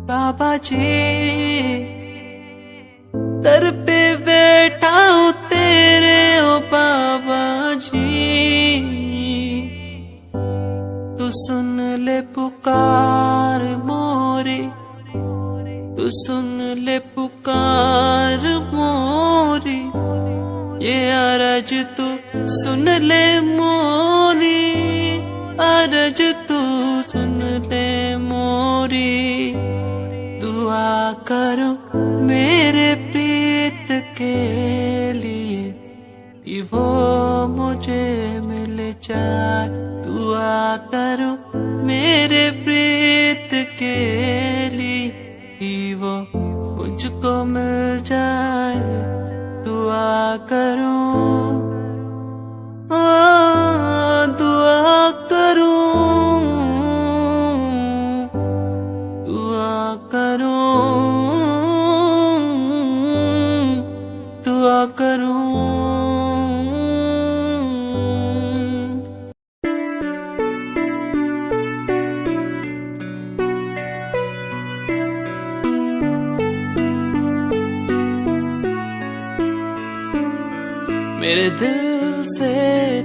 बाबा जी, दर पे बैठा हूँ तेरे ओ बाबा जी, तू सुन ले पुकार मोरी, तू सुन ले पुकार मोरी, ये अरज तू सुन ले मोरी, अरज तू सुन ले मोरी। दुआ करो मेरे प्रीत के लिए कि वो मुझे मिल जाए, दुआ करो मेरे प्रीत के लिए कि वो मुझको मिल जाए, दुआ करो, दुआ करो, दुआ करो, दुआ करो। मेरे दिल से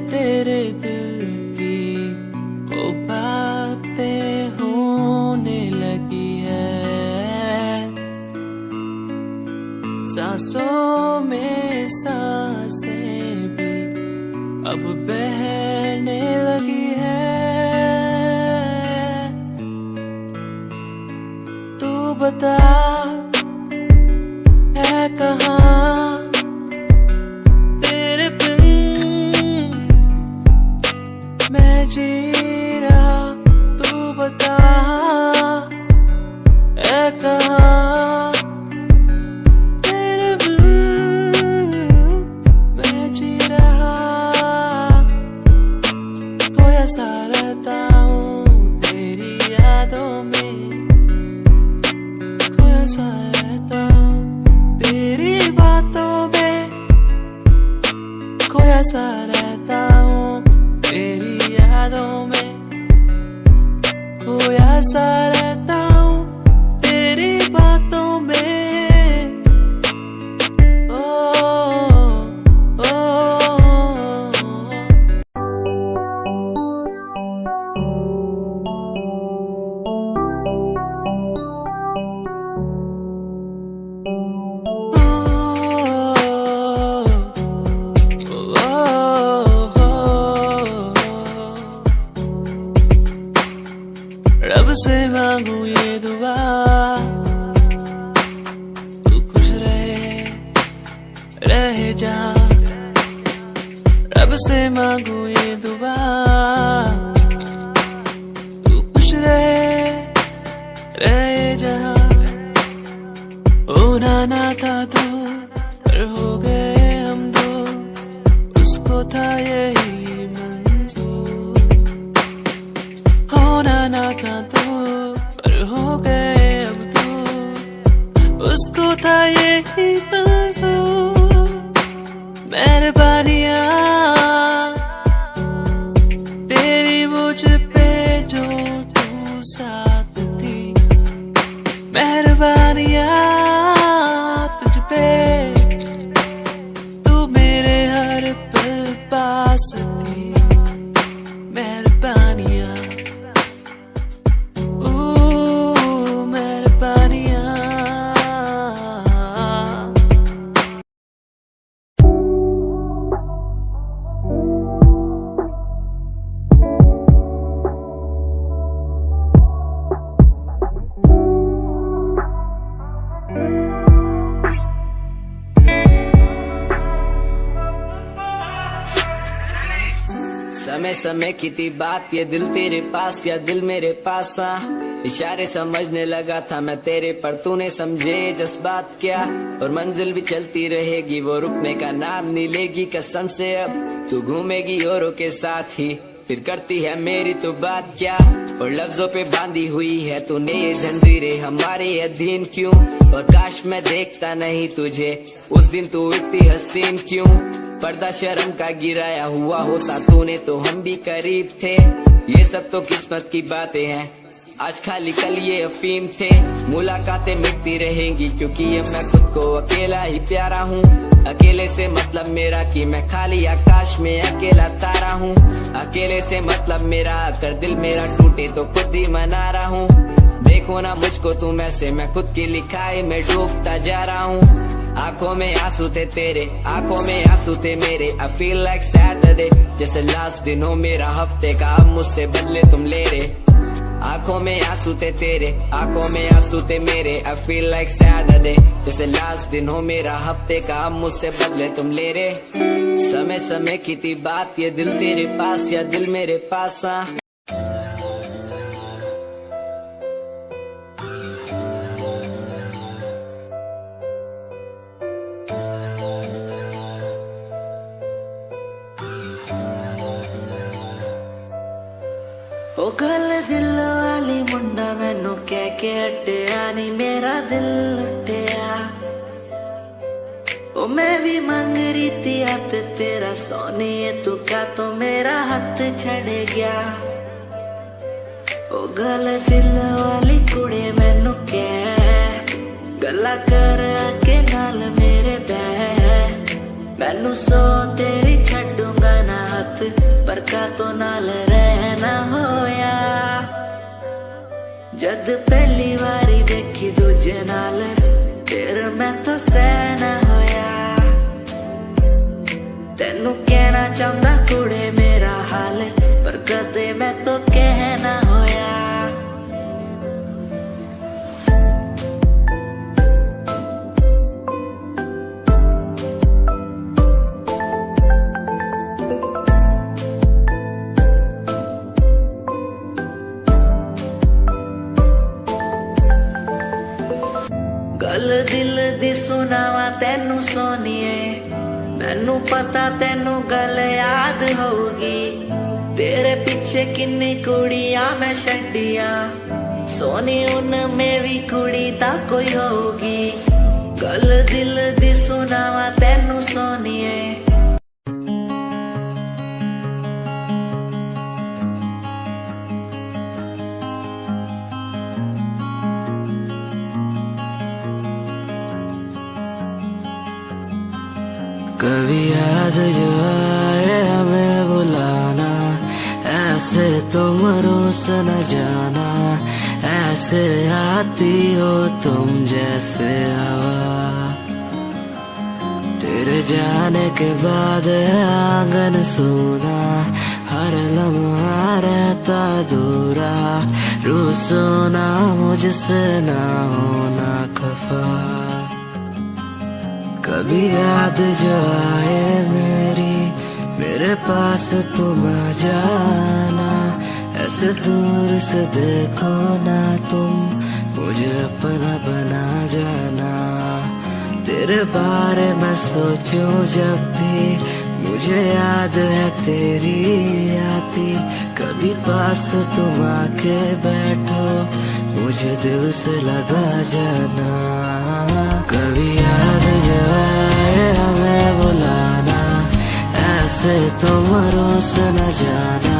तेरे दिल की वो बातें होने लगी है, सांसों में सांसें भी अब बहने लगी है। बता है कहाँ तेरे बिन मैं जी रहा, तू बता है कहाँ तेरे बिन मैं जी रहा। खोया सा रहता हूँ तेरी यादों में, खोया सा रहता हूँ तेरी बातों में, खोया सा रहता हूँ तेरी यादों में, खोया सा रहता हूँ तेरी बातों में। ओ, ओ, ओ, रब से मांगू ये दुआ तू खुश रहे जा। रब से मांगू ये दुआ तू खुश रहे जा। होना ना था तो पर हो गए हम दो, उसको था यही मंजूर। होना ना था तो पर हो गए अब तो, उसको था यही मंजूर। मेहरबानियाँ तेरी मुझ पे जो तू साथ थी, मेहरबानियाँ तुझ पे तू मेरे हर पल पास थी। मेहरबानियाँ मेहरबानियाँ।
समय समय की थी बात, ये दिल तेरे पास या दिल मेरे पास। इशारे समझने लगा था मैं तेरे, पर तूने समझे जज्बात क्या। और मंजिल भी चलती रहेगी, वो रुकने का नाम नहीं लेगी कसम से। अब तू घूमेगी औरों के साथ ही, फिर करती है मेरी तो बात क्या। और लफ्जों पे बांधी हुई है तूने ये जंजीरें, हमारे अधीन क्यों। और काश मैं देखता नहीं तुझे उस दिन, तू इतनी हसीन क्यों। पर्दा शर्म का गिराया हुआ होता तूने तो हम भी करीब थे। ये सब तो किस्मत की बातें हैं, आज खाली कल ये अफीम थे। मुलाकातें मिटती रहेंगी क्योंकि अब मैं खुद को अकेला ही प्यारा हूँ। अकेले से मतलब मेरा कि मैं खाली आकाश में अकेला तारा हूँ। अकेले से मतलब मेरा अगर दिल मेरा टूटे तो खुद ही मना रहा हूँ। देखो ना मुझको तुम ऐसे, मैं खुद की लिखाई में डूबता जा रहा हूँ। आंखों में आंसू थे तेरे, आंखों में आंसू थे मेरे। I feel like Saturday, जैसे लास्ट दिन हो मेरा हफ्ते का, अब मुझसे बदले तुम ले रहे। आंखों में आंसू थे तेरे, आंखों में आंसू थे मेरे। I feel like Saturday, जैसे लास्ट दिन हो मेरा हफ्ते का, अब मुझसे बदले तुम ले रहे। समय समय की थी बात, ये दिल तेरे पास या दिल मेरे पास।
ओ गल दिल वाली मुंडा मैनू कह के हटिया नी, मेरा दिल लुटिया। ओ मैं भी मांग रही थी हाथ तेरा सोनी, तू क्या तो मेरा हाथ छड़ गया। ओ गल दिल वाली कुड़े मैनू कह गल्ला कर के नाल मेरे बह। मैनू सो तेरी छड्डूंगा ना हाथ, पर का तो नाल रहना होया। जद पहली बारी देखी दूजे नाल, फिर मैं तो सहना होया। तेनू कहना चाहता कुड़े मेरा हाल, पर कदे मैं तो कहना होया। तेनू सोनिए, मैनू पता तेनू गल याद होगी। तेरे पीछे किन्नी कुड़ियां मैं छड्डियां, सोनी उनमें भी कुड़ी ता कोई होगी। गल दिल दी सुनावा तेनू सोनिए।
कभी याद जो आए हमें बुलाना, ऐसे तुम रोस न जाना। ऐसे आती हो तुम जैसे हवा, तेरे जाने के बाद आंगन सूना। हर लम्हा रहता दूरा, रूसो ना मुझसे ना होना खफा। कभी याद जो आए मेरे पास तुम आ जाना। ऐसे दूर से देखो ना तुम, मुझे अपना बना जाना। तेरे बारे में सोचूं जब भी, मुझे याद है तेरी आती। कभी पास तुम आके बैठो, मुझे दिल से लगा जाना। कभी याद जो आए हमें बुलाना, ऐसे तुम रोस न जाना।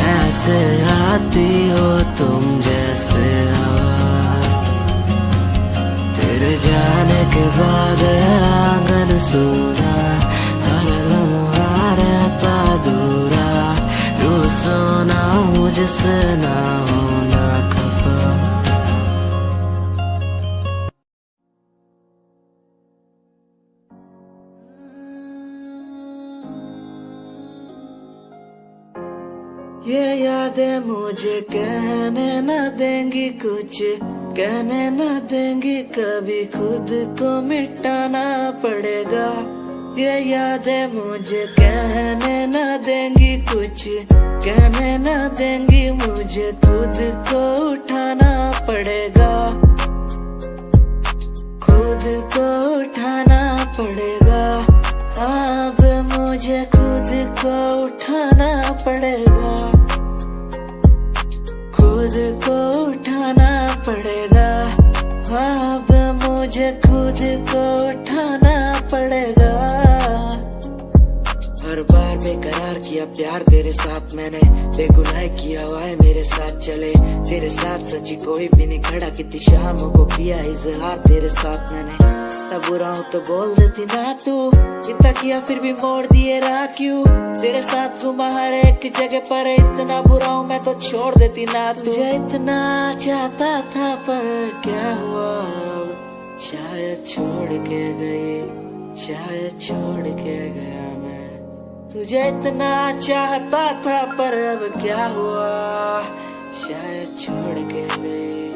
ऐसे आती हो तुम जैसे हवा, तेरे जाने के बाद आंगन सूना। हर लम्हा रहता दूरा, रूसो ना मुझसे ना होना खफा। ये यादें मुझे कहने न देंगी कुछ, कहने न देंगी कभी, खुद को मिटाना पड़ेगा। ये यादें मुझे कहने न देंगी कुछ, कहने न देंगी, मुझे खुद को उठाना पड़ेगा। खुद को उठाना पड़ेगा, अब मुझे खुद को उठाना पड़ेगा। खुद को उठाना पड़ेगा, अब मुझे खुद को उठाना पड़ेगा। हर बार बेकरार किया प्यार तेरे साथ मैंने, बेगुनाह किया हुआ है मेरे साथ चले। तेरे साथ सच्ची कोई भी नहीं खड़ा, कितनी शामों को किया इजहार तेरे साथ मैंने। तब बुरा हूँ तो बोल देती ना तू, इतना किया फिर भी मोड़ दिए राह क्यों। तेरे साथ घुमा हर एक जगह पर, इतना बुरा हूँ मैं तो छोड़ देती ना तू। तुझे इतना चाहता था पर क्या हुआ, शायद छोड़ के गई, शायद छोड़ के गया मैं। तुझे इतना चाहता था पर अब क्या हुआ, शायद छोड़ के गई,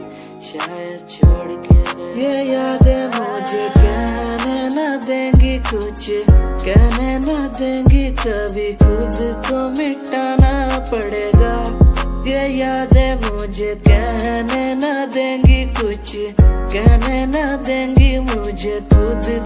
शायद छोड़ के गई। ये यादें मुझे कहने न देंगी कुछ, कहने न देंगी कभी, खुद को मिटाना पड़ेगा। ये यादें मुझे कहने न देंगी कुछ, कहने न देंगी, मुझे खुद